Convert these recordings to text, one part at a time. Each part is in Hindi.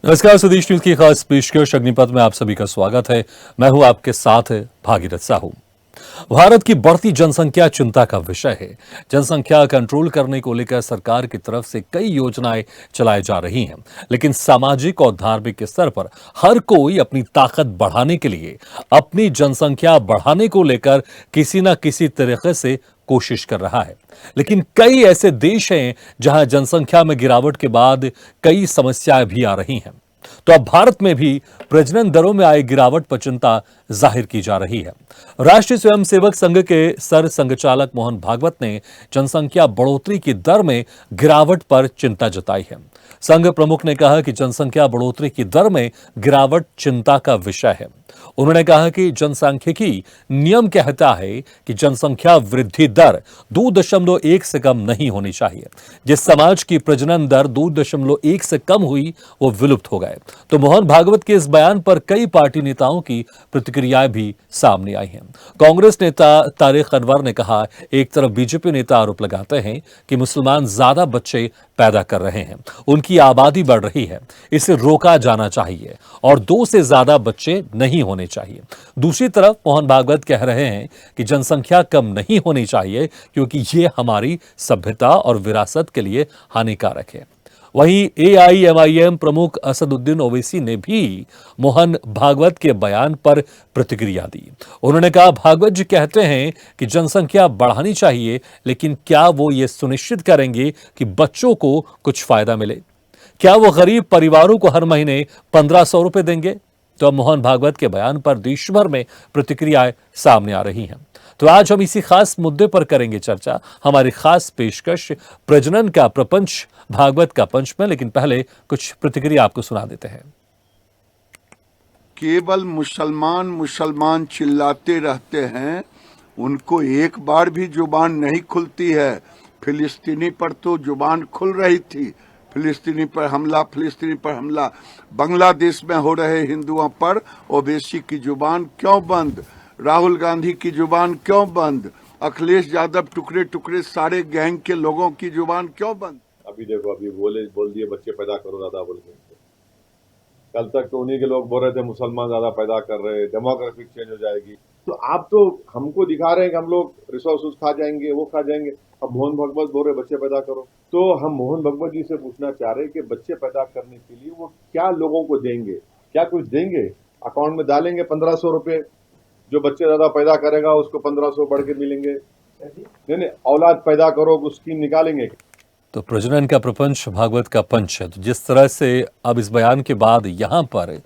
नमस्कार, स्वदेश न्यूज की खास पेशकश अग्निपथ में आप सभी का स्वागत है। मैं हूं आपके साथ भागीरथ साहू। भारत की बढ़ती जनसंख्या चिंता का विषय है। जनसंख्या कंट्रोल करने को लेकर सरकार की तरफ से कई योजनाएं चलाई जा रही हैं, लेकिन सामाजिक और धार्मिक स्तर पर हर कोई अपनी ताकत बढ़ाने के लिए अपनी जनसंख्या बढ़ाने को लेकर किसी न किसी तरीके से कोशिश कर रहा है। लेकिन कई ऐसे देश हैं जहां जनसंख्या में गिरावट के बाद कई समस्याएं भी आ रही हैं। तो अब भारत में भी प्रजनन दरों में आई गिरावट पर चिंता जाहिर की जा रही है। राष्ट्रीय स्वयंसेवक संघ के सर संघचालक मोहन भागवत ने जनसंख्या बढ़ोतरी की दर में गिरावट पर चिंता जताई है। संघ प्रमुख ने कहा कि जनसंख्या बढ़ोतरी की दर में गिरावट चिंता का विषय है। उन्होंने कहा कि जनसांख्यिकी नियम कहता है कि जनसंख्या वृद्धि दर 2.1 से कम नहीं होनी चाहिए। जिस समाज की प्रजनन दर 2.1 से कम हुई वो विलुप्त हो गए। तो मोहन भागवत के इस बयान पर कई पार्टी नेताओं की प्रतिक्रियाएं भी सामने आई हैं। कांग्रेस नेता तारिक अनवर ने कहा, एक तरफ बीजेपी नेता आरोप लगाते हैं कि मुसलमान ज्यादा बच्चे पैदा कर रहे हैं, उनकी आबादी बढ़ रही है, इसे रोका जाना चाहिए और 2 से ज्यादा बच्चे नहीं होने चाहिए। दूसरी तरफ मोहन भागवत कह रहे हैं कि जनसंख्या कम नहीं होनी चाहिए क्योंकि ये हमारी सभ्यता और विरासत के लिए हानिकारक है। वहीं एआईएमआईएम प्रमुख असदुद्दीन ओवैसी ने भी मोहन भागवत के बयान पर प्रतिक्रिया दी। उन्होंने कहा, भागवत जी कहते हैं कि जनसंख्या बढ़ानी चाहिए, लेकिन क्या वो ये सुनिश्चित करेंगे कि बच्चों को कुछ फायदा मिले? क्या वो गरीब परिवारों को हर महीने 1500 रुपए देंगे? तो अब मोहन भागवत के बयान पर देश भर में प्रतिक्रियाएं सामने आ रही हैं। तो आज हम इसी खास मुद्दे पर करेंगे चर्चा। हमारी खास पेशकश प्रजनन का प्रपंच, भागवत का पंच में। लेकिन पहले कुछ प्रतिक्रिया आपको सुना देते हैं। केवल मुसलमान मुसलमान चिल्लाते रहते हैं, उनको एक बार भी जुबान नहीं खुलती है। फिलिस्तीनी पर तो जुबान खुल रही थी, फिलिस्तीनी पर हमला, फिलिस्तीनी पर हमला। बांग्लादेश में हो रहे हिंदुओं पर ओवैसी की जुबान क्यों बंद? राहुल गांधी की जुबान क्यों बंद? अखिलेश यादव टुकड़े टुकड़े सारे गैंग के लोगों की जुबान क्यों बंद? अभी देखो, अभी बोल दिए बच्चे पैदा करो ज्यादा बोल के। कल तक तो उन्हीं के लोग बोल रहे थे मुसलमान ज्यादा पैदा कर रहे, डेमोग्राफिक चेंज हो जाएगी। तो आप तो हमको दिखा रहे हैं कि हम लोग रिसोर्सेज खा जाएंगे, वो खा जाएंगे। अब मोहन भगवत बोल रहे बच्चे पैदा करो, तो हम मोहन भगवत जी से पूछना चाह रहे कि बच्चे पैदा करने के लिए वो क्या लोगों को देंगे? क्या कुछ देंगे? अकाउंट में डालेंगे 1500 रुपए, जो बच्चे ज्यादा पैदा करेगा उसको 1500 बढ़ के मिलेंगे? नहीं, औलाद पैदा करो, स्कीम निकालेंगे। तो प्रजनन का प्रपंच, भागवत का पंच है। तो जिस तरह से अब इस बयान के बाद यहां पर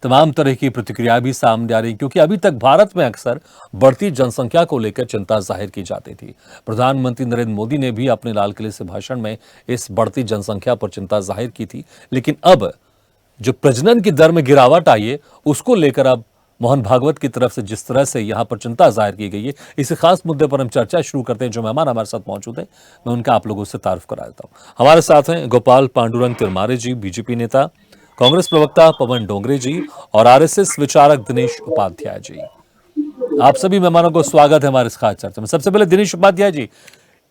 तमाम तरह की प्रतिक्रिया भी सामने आ रही, क्योंकि अभी तक भारत में अक्सर बढ़ती जनसंख्या को लेकर चिंता जाहिर की जाती थी। प्रधानमंत्री नरेंद्र मोदी ने भी अपने लाल किले से भाषण में इस बढ़ती जनसंख्या पर चिंता जाहिर की थी। लेकिन अब जो प्रजनन की दर में गिरावट आई है, उसको लेकर अब मोहन भागवत की तरफ से जिस तरह से यहां पर चिंता जाहिर की गई है, इस खास मुद्दे पर हम चर्चा शुरू करते हैं। जो मेहमान हमारे साथ मौजूद हैं, मैं उनका आप लोगों से तारुफ करा देता हूं। हमारे साथ हैं गोपाल पांडुरंग तिरमारे जी, बीजेपी नेता, कांग्रेस प्रवक्ता पवन डोंगरे जी और आरएसएस विचारक दिनेश उपाध्याय जी। आप सभी मेहमानों को स्वागत है हमारे इस खास चर्चा में। सबसे पहले दिनेश उपाध्याय जी,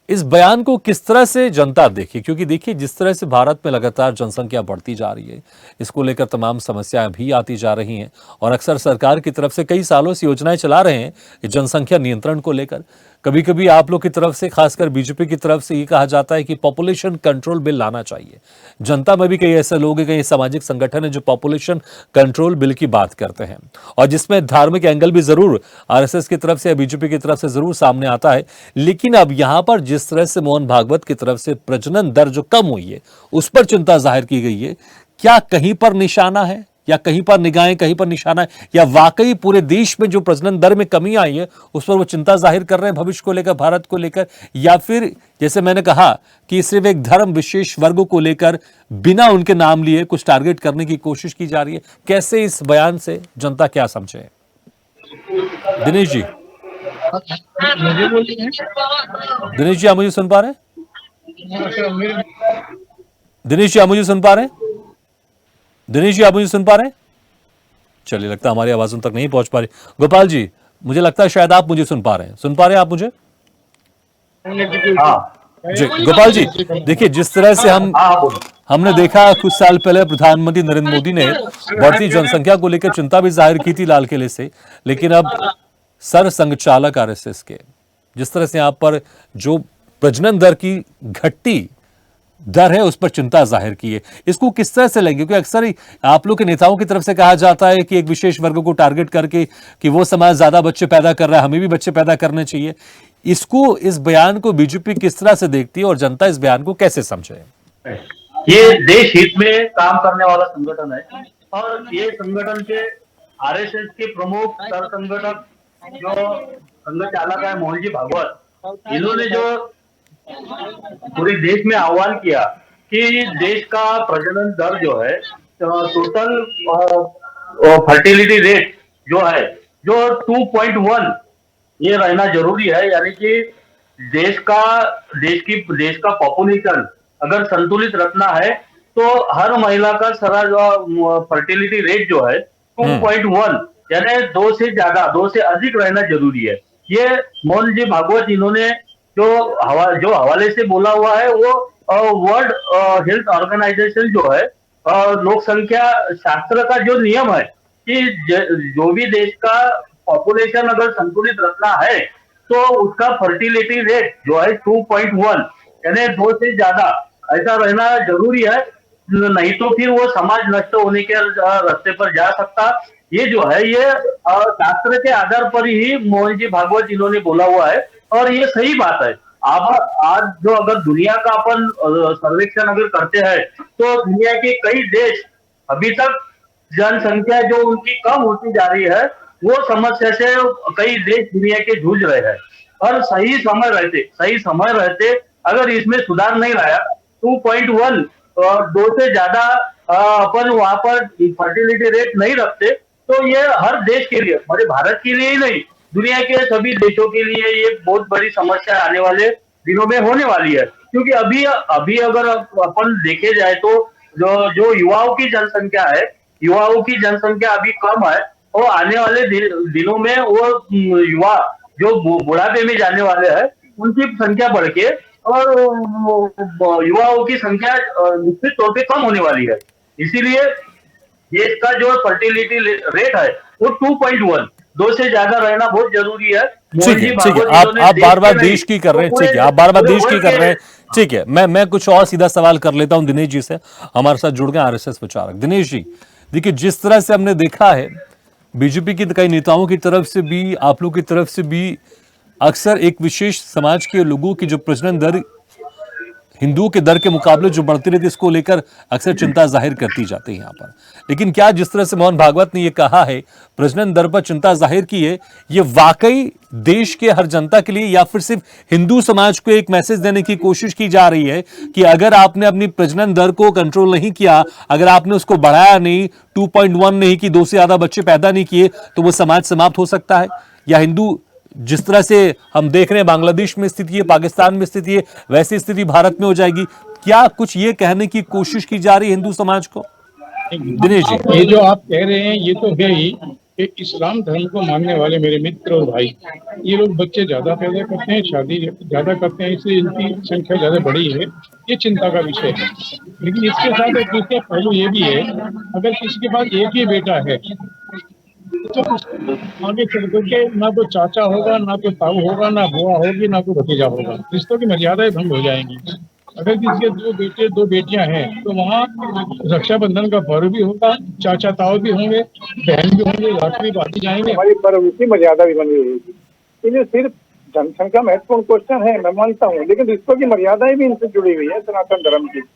इस बयान को किस तरह से जनता देखी? क्योंकि देखिए, जिस तरह से भारत में लगातार जनसंख्या बढ़ती जा रही है, इसको लेकर तमाम समस्याएं भी आती जा रही हैं और अक्सर सरकार की तरफ से कई सालों से योजनाएं चला रहे हैं जनसंख्या नियंत्रण को लेकर। कभी कभी आप लोग की तरफ से, खासकर बीजेपी की तरफ से, ये कहा जाता है कि पॉपुलेशन कंट्रोल बिल लाना चाहिए। जनता में भी कई ऐसे लोग हैं, कई सामाजिक संगठन है जो पॉपुलेशन कंट्रोल बिल की बात करते हैं और जिसमें धार्मिक एंगल भी जरूर आरएसएस की तरफ से या बीजेपी की तरफ से जरूर सामने आता है। लेकिन अब यहां पर जिस तरह से मोहन भागवत की तरफ से प्रजनन दर जो कम हुई है उस पर चिंता जाहिर की गई है, क्या कहीं पर निशाना है या कहीं पर निगाहें कहीं पर निशाना है, या वाकई पूरे देश में जो प्रजनन दर में कमी आई है उस पर वो चिंता जाहिर कर रहे हैं भविष्य को लेकर, भारत को लेकर? या फिर जैसे मैंने कहा कि सिर्फ एक धर्म विशेष वर्गों को लेकर बिना उनके नाम लिए कुछ टारगेट करने की कोशिश की जा रही है? कैसे इस बयान से जनता क्या समझे? दिनेश जी, दिनेश जी आप मुझे सुन पा रहे हैं? दिनेश जी आप मुझे सुन पा रहे हैं? दिनेश जी आप मुझे सुन पा रहे हैं? चलिए, लगता है हमारी आवाजों तक नहीं पहुंच पा रही। गोपाल जी, मुझे लगता है शायद आप मुझे सुन पा रहे हैं। सुन पा रहे हैं आप मुझे? हाँ जी गोपाल जी, देखिए जिस तरह से हम हमने देखा कुछ साल पहले प्रधानमंत्री नरेंद्र मोदी ने बढ़ती जनसंख्या को लेकर चिंता भी जाहिर की थी लाल किले से, लेकिन अब सर संघचालक आरएसएस के जिस तरह से यहां पर जो प्रजनन दर की घटती दर है उस पर चिंता जाहिर की है, इसको किस तरह से लेंगे? क्योंकि अक्सर ही आप लोग के नेताओं की तरफ से कहा जाता है कि एक विशेष वर्ग को टारगेट करके कि वो समाज ज्यादा बच्चे पैदा कर रहा है, हमें भी बच्चे पैदा करने चाहिए। इसको, इस बयान को बीजेपी किस तरह से देखती है और जनता इस बयान को कैसे समझे? ये देश हित में काम करने वाला संगठन है और ये संगठन के आरएसएस के प्रमुख सर संगठक जो संघ चालक है मोहन जी भागवत, इन्होंने जो पूरे देश में आह्वान किया कि देश का प्रजनन दर जो है टोटल फर्टिलिटी रेट जो है जो 2.1 ये रहना जरूरी है, यानी कि देश का पॉपुलेशन अगर संतुलित रखना है तो हर महिला का सारा जो फर्टिलिटी रेट जो है 2.1 यानी 2 से अधिक रहना जरूरी है। ये मोहन जी भागवत इन्होंने जो हवाले से बोला हुआ है वो वर्ल्ड हेल्थ ऑर्गेनाइजेशन जो है लोक संख्या शास्त्र का जो नियम है कि जो भी देश का पॉपुलेशन अगर संतुलित रखना है तो उसका फर्टिलिटी रेट जो है 2.1 यानी 2 से ज्यादा ऐसा रहना जरूरी है, नहीं तो फिर वो समाज नष्ट होने के रास्ते पर जा सकता। ये जो है ये शास्त्र के आधार पर ही मोहन जी भागवत इन्होंने बोला हुआ है और ये सही बात है। अब आज जो अगर दुनिया का अपन सर्वेक्षण अगर करते हैं तो दुनिया के कई देश अभी तक जनसंख्या जो उनकी कम होती जा रही है वो समस्या से कई देश दुनिया के जूझ रहे हैं और सही समय रहते अगर इसमें सुधार नहीं लाया 2.1 और 2 से ज्यादा अपन वहां पर फर्टिलिटी रेट नहीं रखते तो ये हर देश के लिए, हमारे भारत के लिए ही नहीं दुनिया के सभी देशों के लिए ये बहुत बड़ी समस्या आने वाले दिनों में होने वाली है। क्योंकि अभी अगर अपन देखे जाए तो जो युवाओं की जनसंख्या अभी कम है और आने वाले दिनों में वो युवा जो बुढ़ापे में जाने वाले हैं उनकी संख्या बढ़ के और युवाओं की संख्या निश्चित तौर पे कम होने वाली है। इसीलिए देश का जो फर्टिलिटी रेट है वो 2.1 2 से ज्यादा रहना बहुत जरूरी है। ठीक है, आप बार बार देश की कर रहे हैं, ठीक है, आप बार बार देश की कर रहे हैं, ठीक है। मैं कुछ और सीधा सवाल कर लेता हूं दिनेश जी से, हमारे साथ जुड़ गए आरएसएस विचारक। दिनेश जी, देखिए जिस तरह से हमने देखा है बीजेपी के कई नेताओं की तरफ से भी, आप लोग की तरफ से भी, अक्सर एक विशेष समाज के लोगों की जो प्रजनन दर हिंदुओं के दर के मुकाबले जो बढ़ती रहती है इसको लेकर अक्सर चिंता जाहिर करती जाती है यहाँ पर। लेकिन क्या जिस तरह से मोहन भागवत ने ये कहा है, प्रजनन दर पर चिंता जाहिर की है, ये वाकई देश के हर जनता के लिए या फिर सिर्फ हिंदू समाज को एक मैसेज देने की कोशिश की जा रही है कि अगर आपने अपनी प्रजनन दर को कंट्रोल नहीं किया, अगर आपने उसको बढ़ाया नहीं, 2.1 नहीं की 2 से ज्यादा बच्चे पैदा नहीं किए तो वो समाज समाप्त हो सकता है? या हिंदू जिस तरह से हम देख रहे हैं बांग्लादेश में स्थिति है, पाकिस्तान में स्थिति है, वैसी स्थिति भारत में हो जाएगी? क्या कुछ ये कहने की कोशिश की जा रही है हिंदू समाज को? दिनेश जी, ये जो आप कह रहे हैं ये तो है ही कि इस्लाम धर्म को मानने वाले मेरे मित्र और भाई ये लोग बच्चे ज्यादा पैदा करते हैं, शादी ज्यादा करते हैं, इसलिए इनकी संख्या ज्यादा बढ़ी है, ये चिंता का विषय है। लेकिन इसके साथ एक दूसरा पहलू ये भी है, अगर किसी के पास एक ही बेटा है तो आगे चल करके ना तो चाचा होगा, ना तो ताऊ होगा, ना बुआ होगी, ना तो भतीजा होगा, रिश्तों की मर्यादाएं भंग हो जाएंगी। अगर किसी के 2 बेटे 2 बेटियां हैं तो वहाँ रक्षाबंधन का पर्व भी होगा, चाचा ताऊ भी होंगे, बहन भी होंगे, राखी बांधी जाएंगे, हमारी पर्व की मर्यादा भी बनी रहेगी। इसलिए सिर्फ जनसंख्या महत्वपूर्ण क्वेश्चन है, मैं मानता हूँ, लेकिन रिश्तों की मर्यादाएं भी इनसे जुड़ी हुई है सनातन धर्म की।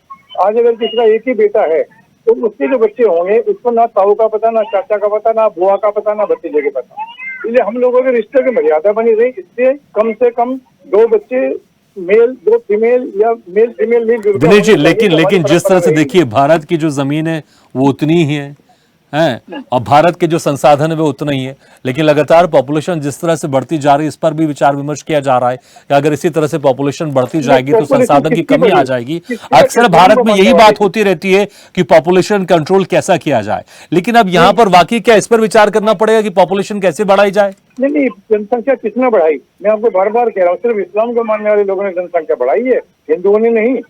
आज अगर किसी का एक ही बेटा है तो उसके जो बच्चे होंगे उसको ना ताऊ का पता, ना चाचा का पता, ना बुआ का पता, ना भतीजे के पता। इसलिए हम लोगों के रिश्ते की मर्यादा बनी रही, इससे कम से कम 2 बच्चे मेल 2 फीमेल या मेल फीमेल मिलजुल। दिनेश जी, लेकिन जिस तरह से देखिए भारत की जो जमीन है वो उतनी ही है और भारत के जो संसाधन है वो उतना ही है, लेकिन लगातार पॉपुलेशन जिस तरह से बढ़ती जा रही है इस पर भी विचार विमर्श किया जा रहा है कि अगर इसी तरह से पॉपुलेशन बढ़ती जाएगी तो संसाधन की कमी आ जाएगी। अक्सर भारत में यही बात होती रहती है कि पॉपुलेशन कंट्रोल कैसा किया जाए, लेकिन अब यहाँ पर वाकई क्या इस पर विचार करना पड़ेगा कि पॉपुलेशन कैसे बढ़ाई जाए? नहीं, जनसंख्या किसने बढ़ाई? मैं आपको बार बार कह रहा हूँ, सिर्फ इस्लाम को मानने वाले लोगों ने जनसंख्या बढ़ाई है, हिंदुओं ने नहीं।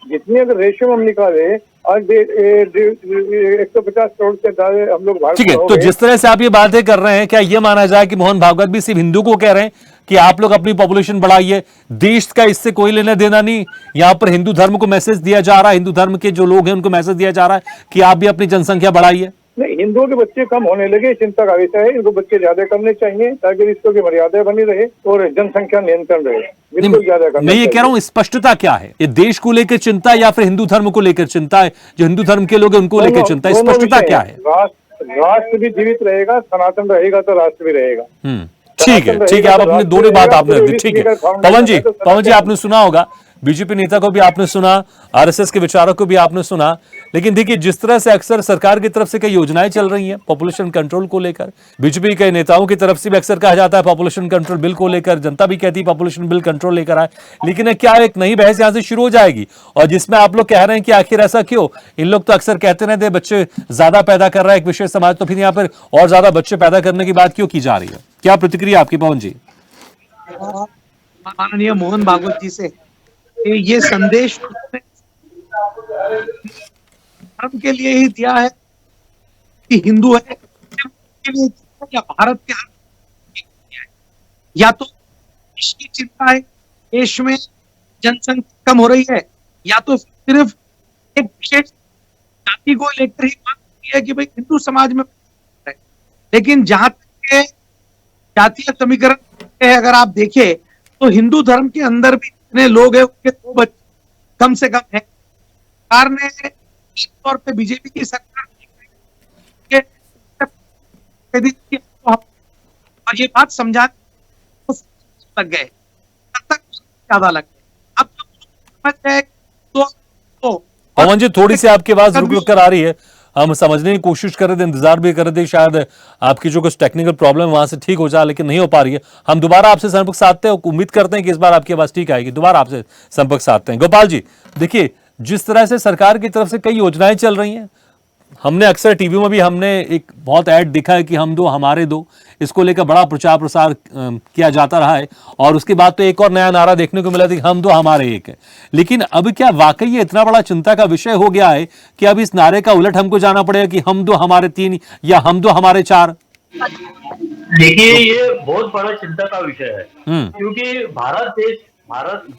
जितनी अगर रेशियो हम निकाले आज 150 करोड़ से ज्यादा हम लोग भारत ठीक है, में हो तो गए। जिस तरह से आप ये बातें कर रहे हैं, क्या ये माना जाए कि मोहन भागवत भी सिर्फ हिंदू को कह रहे हैं कि आप लोग अपनी पॉपुलेशन बढ़ाइए, देश का इससे कोई लेना देना नहीं? यहां पर हिंदू धर्म को मैसेज दिया जा रहा है, हिंदू धर्म के जो लोग हैं उनको मैसेज दिया जा रहा है कि आप भी अपनी जनसंख्या बढ़ाइए। नहीं, हिंदुओं के बच्चे कम होने लगे, चिंता का विषय है। इनको बच्चे ज्यादा करने चाहिए ताकि रिश्तों की मर्यादा बनी रहे और जनसंख्या नियंत्रण रहे। बिल्कुल ज्यादा करना मैं ये कह चाहिए। रहा हूं, स्पष्टता क्या है? ये देश को लेकर चिंता है या फिर हिंदू धर्म को लेकर चिंता है? जो हिंदू धर्म के लोग हैं उनको लेकर चिंता है, दोनों स्पष्टता विषय क्या हैं। है? राष्ट्र भी जीवित रहेगा, सनातन रहेगा तो राष्ट्र भी रहेगा। ठीक है, ठीक है, आप अपनी दोनों बात आपने रख दी। ठीक है, पवन जी आपने सुना होगा, बीजेपी नेता को भी आपने सुना, आरएसएस के विचारक को भी आपने सुना, लेकिन देखिए जिस तरह से अक्सर सरकार की तरफ से कई योजनाएं चल रही हैं पॉपुलेशन कंट्रोल को लेकर, बीजेपी के नेताओं की तरफ से भी अक्सर कहा जाता है पॉपुलेशन कंट्रोल बिल को लेकर, जनता भी कहती है पॉपुलेशन बिल कंट्रोल लेकर आए, लेकिन क्या एक नई बहस यहां से शुरू हो जाएगी और जिसमें आप लोग कह रहे हैं कि आखिर ऐसा क्यों? इन लोग तो अक्सर कहते रहते हैं बच्चे ज्यादा पैदा कर रहा है एक विशेष समाज, तो फिर यहाँ पर और ज्यादा बच्चे पैदा करने की बात क्यों की जा रही है? क्या प्रतिक्रिया आपकी पवन जी? माननीय मोहन भागवत जी से ये संदेश धर्म के लिए ही दिया है कि हिंदू है के लिए या भारत के या तो देश की चिंता है, देश में जनसंख्या कम हो रही है, या तो सिर्फ एक विशेष जाति को लेकर ही बात होती है कि भाई हिंदू समाज में है। लेकिन जहां तक के जातीय समीकरण है, अगर आप देखें तो हिंदू धर्म के अंदर भी इतने लोग हैं, उनके 2 बच्चे कम से कम है। सरकार ने तौर पे बीजेपी की सरकार और ये बात समझाने लग गए, तब तक ज्यादा लग गए। अब समझ गए तो पवन जी थोड़ी सी आपकी आवाज रुक रुक कर आ रही है, हम समझने की कोशिश कर रहे थे, इंतजार भी कर रहे थे, शायद आपकी जो कुछ टेक्निकल प्रॉब्लम वहां से ठीक हो जाए, लेकिन नहीं हो पा रही है। हम दोबारा आपसे संपर्क साधते हैं, उम्मीद करते हैं कि इस बार आपकी आवाज ठीक आएगी, दोबारा आपसे संपर्क साधते हैं। गोपाल जी देखिए, जिस तरह से सरकार की तरफ से कई योजनाएं चल रही हैं, हमने अक्सर टीवी में भी हमने एक बहुत ऐड दिखा है कि हम दो हमारे दो, इसको लेकर बड़ा प्रचार प्रसार किया जाता रहा है और उसके बाद तो एक और नया नारा देखने को मिला था कि हम दो हमारे एक है। लेकिन अब क्या वाकई ये इतना बड़ा चिंता का विषय हो गया है कि अब इस नारे का उलट हमको जाना पड़ेगा कि हम दो हमारे 3 या हम दो हमारे 4? देखिए, ये बहुत बड़ा चिंता का विषय है, क्योंकि भारत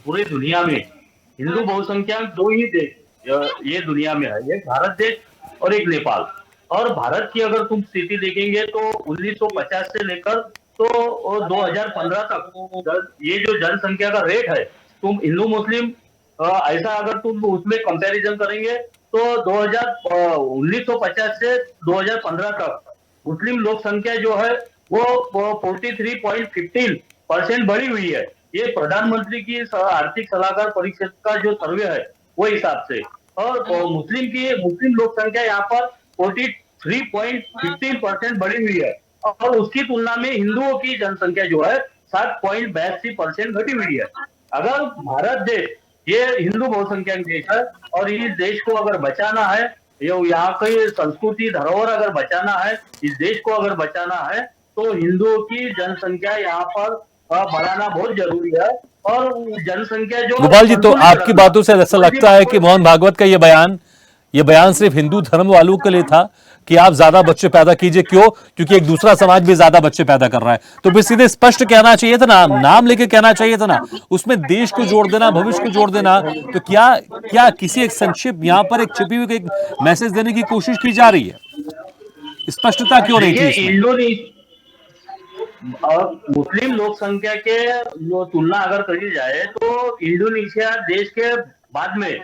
पूरे दुनिया में हिंदू बहुसंख्यक 2 ही देश ये दुनिया में है, एक भारत देश और एक नेपाल। और भारत की अगर तुम स्थिति देखेंगे तो 1950 से लेकर तो 2015 तक ये जो जनसंख्या का रेट है, तुम हिंदू मुस्लिम ऐसा अगर तुम उसमें कंपैरिजन करेंगे तो 1950 से 2015 तक मुस्लिम लोक संख्या जो है वो 43.15% बढ़ी हुई है। ये प्रधानमंत्री की आर्थिक सलाहकार परिषद का जो सर्वे है वो हिसाब से, और मुस्लिम लोक संख्या यहाँ पर 43.15% बढ़ी हुई है, और उसकी तुलना में हिंदुओं की जनसंख्या जो है 7.82% घटी हुई है। अगर भारत देश ये हिंदू बहुसंख्यक देश है और इस देश को अगर बचाना है, यहाँ की संस्कृति धरोहर अगर बचाना है, इस देश को अगर बचाना है, तो हिंदुओं की जनसंख्या यहाँ पर बढ़ाना बहुत जरूरी है। और जनसंख्या जो गोपाल जी, तो आपकी बातों से ऐसा लगता है कि मोहन भागवत का ये बयान सिर्फ हिंदू धर्म वालों के लिए था कि आप ज्यादा बच्चे पैदा कीजिए? क्यों? क्योंकि एक दूसरा समाज भी ज्यादा बच्चे पैदा कर रहा है, तो फिर सीधे स्पष्ट कहना चाहिए था ना, नाम लेके कहना चाहिए था ना, उसमें देश को जोड़ देना, भविष्य को जोड़ देना। तो क्या किसी एक संक्षिप्त यहां पर एक छिपी हुई एक मैसेज देने की कोशिश की जा रही है? स्पष्टता क्यों नहीं थी इसमें? मुस्लिम लोक संख्या के तुलना अगर करी जाए तो इंडोनेशिया देश के बाद में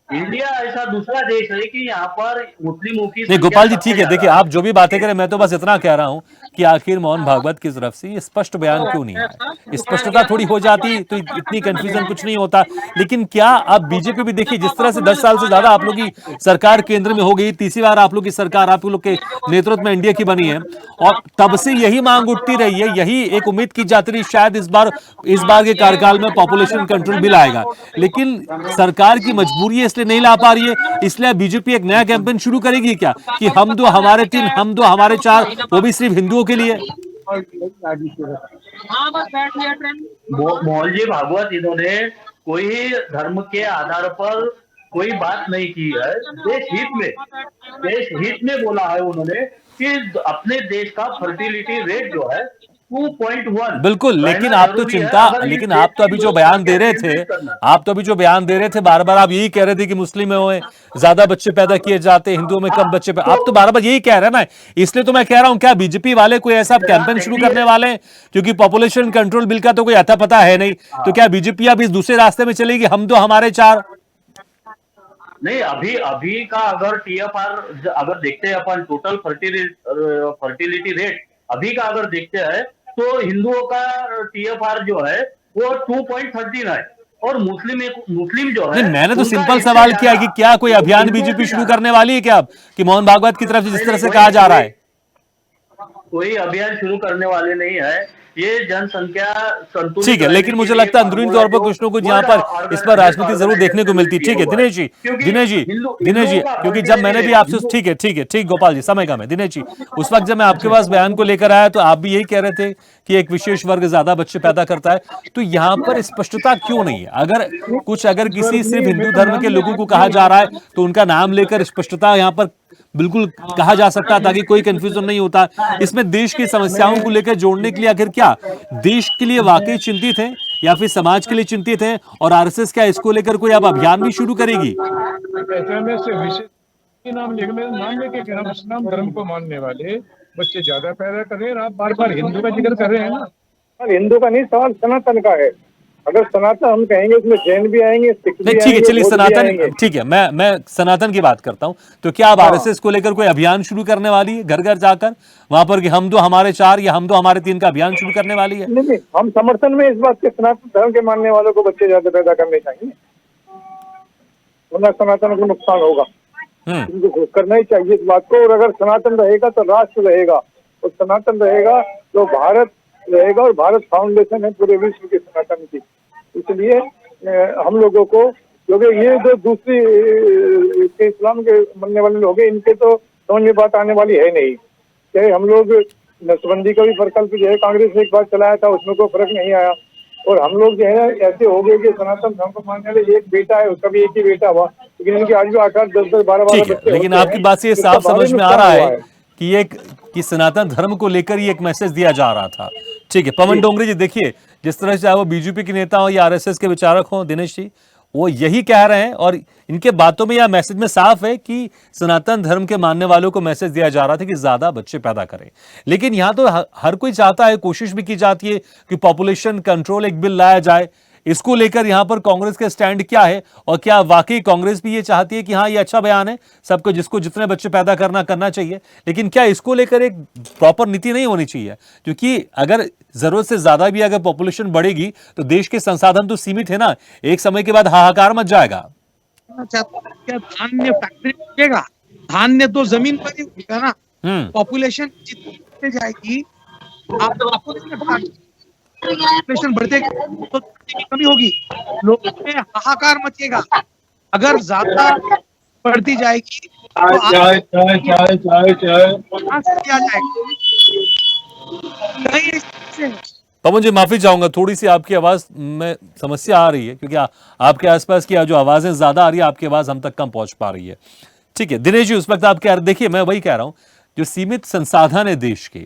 इंडिया ऐसा दूसरा देश है कि यहाँ पर मुस्लिमों की नहीं गोपाल जी ठीक है, देखिए आप जो भी बातें करें, मैं तो बस इतना कह रहा हूं कि आखिर मोहन भागवत की तरफ से ये स्पष्ट बयान क्यों नहीं है? स्पष्टता थोड़ी हो जाती तो इतनी कंफ्यूजन कुछ नहीं होता। लेकिन क्या अब बीजेपी भी देखिए, जिस तरह से 10 साल से ज्यादा आप लोग की सरकार केंद्र में हो गई, तीसरी बार आप लोग की सरकार आप लोग के नेतृत्व में एनडीए की बनी है, और तब से यही मांग उठती रही है, यही एक उम्मीद की जाती रही शायद इस बार के कार्यकाल में पॉपुलेशन कंट्रोल बिल आएगा। लेकिन सरकार की मजबूरी है, इसलिए नहीं ला पा रही है, इसलिए बीजेपी एक नया कैंपेन शुरू करेगी क्या कि हम दो हमारे 3, हम दो हमारे 4, वो भी सिर्फ हिंदुओं के लिए? मोहन जी भागवत इन्होंने कोई धर्म के आधार पर कोई बात नहीं की है। देश हित में बोला है उन्होंने कि अपने देश का फर्टिलिटी रेट जो है 2.1 बिल्कुल, लेकिन रहना आप तो जरूरी है चिंता, अगर इस लेकिन देश आप तो की अभी जो ग्रोथ बयान पर दे रहे थे, केंद्रित करना। आप तो अभी जो बयान दे रहे थे, बार बार आप यही कह रहे थे कि मुस्लिम में हुए ज्यादा बच्चे पैदा किए जाते हैं, हिंदुओं में कम बच्चे आप तो बार बार यही कह रहे हैं ना। इसलिए तो मैं कह रहा हूं, क्या बीजेपी वाले कोई ऐसा कैंपेन शुरू करने वाले हैं? क्योंकि पॉपुलेशन कंट्रोल बिल का तो कोई अता पता है नहीं, तो क्या बीजेपी अब इस दूसरे रास्ते में चलेगी, हम दो हमारे चार? नहीं, अभी का अगर TFR अगर देखते हैं अपन, टोटल फर्टिलिटी रेट अभी का अगर देखते हैं तो हिंदुओं का TFR जो है वो 2.13 है और मुस्लिम जो है नहीं, मैंने तो उनका सिंपल इससे सवाल किया कि ज्यादा, क्या कोई अभियान हिंदुओं बीजेपी से शुरू ज्यादा। करने वाली है क्या अब, कि मोहन भागवत की तरफ से जिस तरह से नहीं, कहा जा रहा है? कोई अभियान शुरू करने वाले नहीं है। ये जनसंख्या संतुलित ठीक है, रहने लेकिन के मुझे लिए लगता है अंदरूनी फार्मूला तौर पर जो कुछ ना कुछ यहाँ वर्ल्ड पर इस पर राजनीति जरूर देखने को मिलती है। ठीक है दिनेश जी, क्योंकि दिनेश जी, दिनेश जी, हिंदुओं का क्योंकि जब मैंने भी आपसे, ठीक है ठीक गोपाल जी, समय कम है। दिनेश जी, उस वक्त जब मैं आपके पास बयान को लेकर आया तो आप भी यही कह रहे थे कि एक विशेष वर्ग ज्यादा बच्चे पैदा करता है, तो यहाँ पर स्पष्टता क्यों नहीं है? अगर किसी सिर्फ हिंदू धर्म के लोगों को कहा जा रहा है तो उनका नाम लेकर स्पष्टता यहाँ पर बिल्कुल कहा जा सकता, ताकि कोई कंफ्यूजन नहीं होता। इसमें देश की समस्याओं को लेकर जोड़ने के लिए आखिर क्या देश के लिए वाकई चिंतित है या फिर समाज के लिए चिंतित है, और आरएसएस क्या इसको लेकर कोई अब अभियान भी शुरू करेगी? ऐसे से विशेष नाम लेके कि हम इस्लाम धर्म को मानने वाले बच्चे ज्यादा पैदा कर रहे हैं, आप बार बार हिंदू का जिक्र कर रहे हैं ना। हिंदू का नहीं सवाल सनातन का है। अगर सनातन हम कहेंगे उसमें जैन भी आएंगे, सिख भी नहीं, ठीक है, आएंगे, चलिए बौद्ध भी सनातन, आएंगे। ठीक है, मैं सनातन की बात करता हूं। तो क्या आप आरएसएस को लेकर कोई अभियान शुरू करने वाली है, घर घर जाकर वहां पर कि हम दो हमारे चार या हम दो हमारे तीन का अभियान शुरू करने वाली है? नहीं, हम समर्थन में इस बात के सनातन धर्म के मानने वालों को बच्चे ज्यादा पैदा करने चाहिए, वरना सनातन को नुकसान होगा। इनको करना ही चाहिए इस बात को। और अगर सनातन रहेगा तो राष्ट्र रहेगा, और सनातन रहेगा तो भारत रहेगा, और भारत फाउंडेशन है पूरे विश्व के सनातन की। इसलिए हम लोगों को, क्योंकि ये जो दूसरी इस्लाम के मानने वाले लोग हैं, इनके तो समझ में बात आने वाली है नहीं। चाहे हम लोग नसबंदी का भी प्रकल्प जो है कांग्रेस ने एक बार चलाया था, उसमें कोई फर्क नहीं आया। और हम लोग जो है ऐसे हो गए कि सनातन धर्म को मानने वाले एक बेटा है, उसका भी एक ही बेटा हुआ, लेकिन इनके आज भी 8-8, 10-10, 12-12 ठीक है, बच्चे लेकिन होते आपकी हैं। बात से ये इसका साफ समझ भारी में आ नुकसान रहा हुआ है कि सनातन धर्म को लेकर ही एक मैसेज दिया जा रहा था। ठीक है, पवन डोंगरी जी, देखिए जिस तरह से चाहे वो बीजेपी के नेता हो या आरएसएस के विचारक हो, दिनेश जी, वो यही कह रहे हैं, और इनके बातों में या मैसेज में साफ है कि सनातन धर्म के मानने वालों को मैसेज दिया जा रहा था कि ज्यादा बच्चे पैदा करें। लेकिन यहां तो हर कोई चाहता है, कोशिश भी की जाती है कि पॉपुलेशन कंट्रोल एक बिल लाया जाए। इसको लेकर यहां पर कांग्रेस का स्टैंड क्या है, और क्या वाकई कांग्रेस भी ये चाहती है कि हाँ ये अच्छा बयान है, सबको जिसको जितने बच्चे पैदा करना चाहिए, लेकिन क्या इसको लेकर एक प्रॉपर नीति नहीं होनी चाहिए? क्योंकि अगर जरूरत से ज्यादा भी अगर पॉपुलेशन बढ़ेगी तो देश के संसाधन तो सीमित है ना, एक समय के बाद हाहाकार मच जाएगा। क्या धान्य फैक्ट्री बचेगा? धान्य तो जमीन पर ही होगा ना। पॉपुलेशन जितनी जाएगी, आपको नहीं लगता पॉपुलेशन बढ़ते तो की कमी होगी, लोगों में हाहाकार मचेगा। अगर ज्यादा बढ़ती जाएगी तो चाय कहाँ से किया जाएगा? कहीं से पवन जी माफी चाहूंगा, थोड़ी सी आपकी आवाज में समस्या आ रही है, क्योंकि आपके आसपास की जो आवाजें ज्यादा आ रही है, आपकी आवाज हम तक कम पहुंच पा रही है। ठीक है दिनेश जी, उस वक्त आप कह, देखिए मैं वही कह रहा हूं, जो सीमित संसाधन है देश के,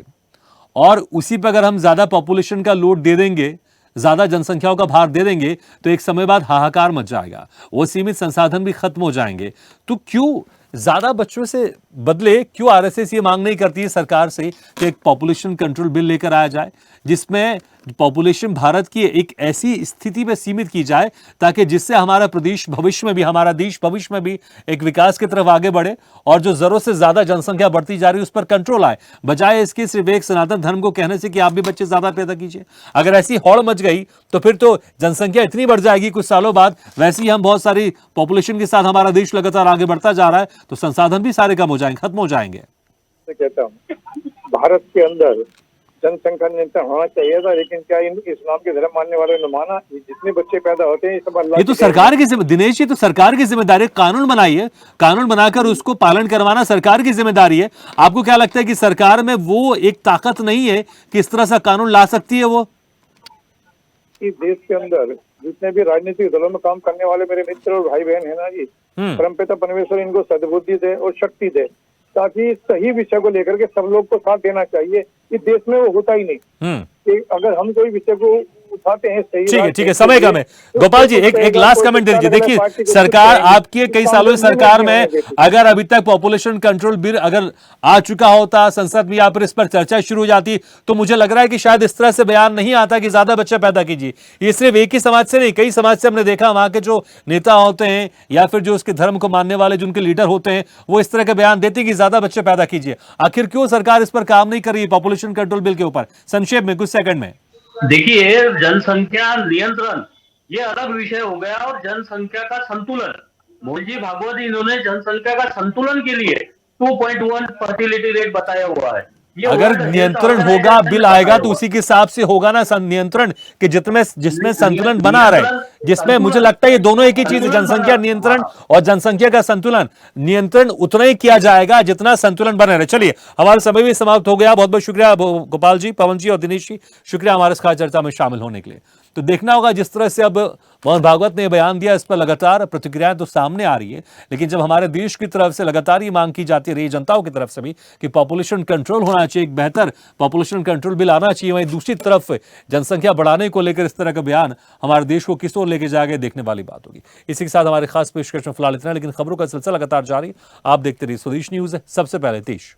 और उसी पर अगर हम ज्यादा पॉपुलेशन का लोड दे देंगे, ज्यादा जनसंख्याओं का भार दे देंगे, तो एक समय बाद हाहाकार मच जाएगा, वो सीमित संसाधन भी खत्म हो जाएंगे। तो क्यों ज्यादा बच्चों से बदले क्यों आरएसएस ये मांग नहीं करती है सरकार से कि एक पॉपुलेशन कंट्रोल बिल लेकर आया जाए, जिसमें पॉपुलेशन भारत की एक ऐसी स्थिति में सीमित की जाए ताकि जिससे हमारा प्रदेश भविष्य में भी, हमारा देश भविष्य में भी एक विकास की तरफ आगे बढ़े, और जो जरूरत से ज्यादा जनसंख्या बढ़ती जा रही है उस पर कंट्रोल आए, बजाय इसके सिर्फ एक सनातन धर्म को कहने से कि आप भी बच्चे ज्यादा पैदा कीजिए। अगर ऐसी हौड़ मच गई तो फिर तो जनसंख्या इतनी बढ़ जाएगी कुछ सालों बाद, वैसे ही हम बहुत सारी पॉपुलेशन के साथ हमारा देश लगातार आगे बढ़ता जा रहा है, तो संसाधन भी सारे कम हो जाएंगे, खत्म हो जाएंगे। कहता हूँ भारत के अंदर जनसंख्या नियंत्रण होना चाहिए था, लेकिन क्या इन इस्लाम के धर्म मानने वालों ने माना? जितने बच्चे पैदा होते हैं ये सब अल्लाह ये तो सरकार की जिम्मेदारी, दिनेश जी, तो सरकार की जिम्मेदारी है। कानून बनाइए, कानून बनाकर उसको पालन करवाना सरकार की जिम्मेदारी है। आपको क्या लगता है कि सरकार में वो एक ताकत नहीं है कि इस तरह सा कानून ला सकती है? वो इस देश के अंदर जितने भी राजनीतिक दलों में काम करने वाले मेरे मित्र और भाई बहन है ना जी, परमपिता परमेश्वर इनको सद्बुद्धि दे और शक्ति दे, ताकि सही विषय को लेकर के सब लोग को साथ देना चाहिए। इस देश में वो होता ही नहीं कि अगर हम कोई विषय को उठाते हैं सही ठीक है, समय कम है। गोपाल जी एक लास्ट कमेंट दे दीजिए। देखिए, सरकार आपकी कई सालों से सरकार में, अगर अभी तक पॉपुलेशन कंट्रोल बिल अगर आ चुका होता संसद में या फिर इस पर चर्चा शुरू हो जाती, तो मुझे लग रहा है कि शायद इस तरह से बयान नहीं आता कि ज्यादा बच्चे पैदा कीजिए। ये सिर्फ एक ही समाज से नहीं, कई समाज से हमने देखा, वहां के जो नेता होते हैं या फिर जो उसके धर्म को मानने वाले जो उनके लीडर होते हैं, वो इस तरह के बयान देते हैं कि ज्यादा बच्चे पैदा कीजिए। आखिर क्यों सरकार इस पर काम नहीं कर रही है, पॉपुलेशन कंट्रोल बिल के ऊपर? संक्षेप में, कुछ सेकंड में। देखिए, जनसंख्या नियंत्रण ये अलग विषय हो गया, और जनसंख्या का संतुलन, मोहन जी भागवत इन्होंने जनसंख्या का संतुलन के लिए 2.1 फर्टिलिटी रेट बताया हुआ है। अगर नियंत्रण होगा, बिल आएगा तो उसी के हिसाब से होगा ना नियंत्रण, कि जिसमें संतुलन बना रहे, जिसमें मुझे लगता है ये दोनों एक ही चीज है, जनसंख्या नियंत्रण और जनसंख्या का संतुलन। नियंत्रण उतना ही किया जाएगा जितना संतुलन बने रहे। चलिए, हमारा समय भी समाप्त हो गया। बहुत बहुत शुक्रिया गोपाल जी, पवन जी और दिनेश जी, शुक्रिया हमारे इस खास चर्चा में शामिल होने के लिए। तो देखना होगा जिस तरह से अब मोहन भागवत ने बयान दिया, इस पर लगातार प्रतिक्रियाएं तो सामने आ रही है, लेकिन जब हमारे देश की तरफ से लगातार ये मांग की जाती रही, जनताओं की तरफ से भी, कि पॉपुलेशन कंट्रोल होना चाहिए, एक बेहतर पॉपुलेशन कंट्रोल बिल आना चाहिए, वहीं दूसरी तरफ जनसंख्या बढ़ाने को लेकर इस तरह का बयान हमारे देश को किस ओर लेके जाएगा, देखने वाली बात होगी। इसी के साथ हमारे खास पेशकश में फिलहाल इतना, लेकिन खबरों का सिलसिला लगातार जारी। आप देखते रहिए स्वदेश न्यूज, सबसे पहले देश।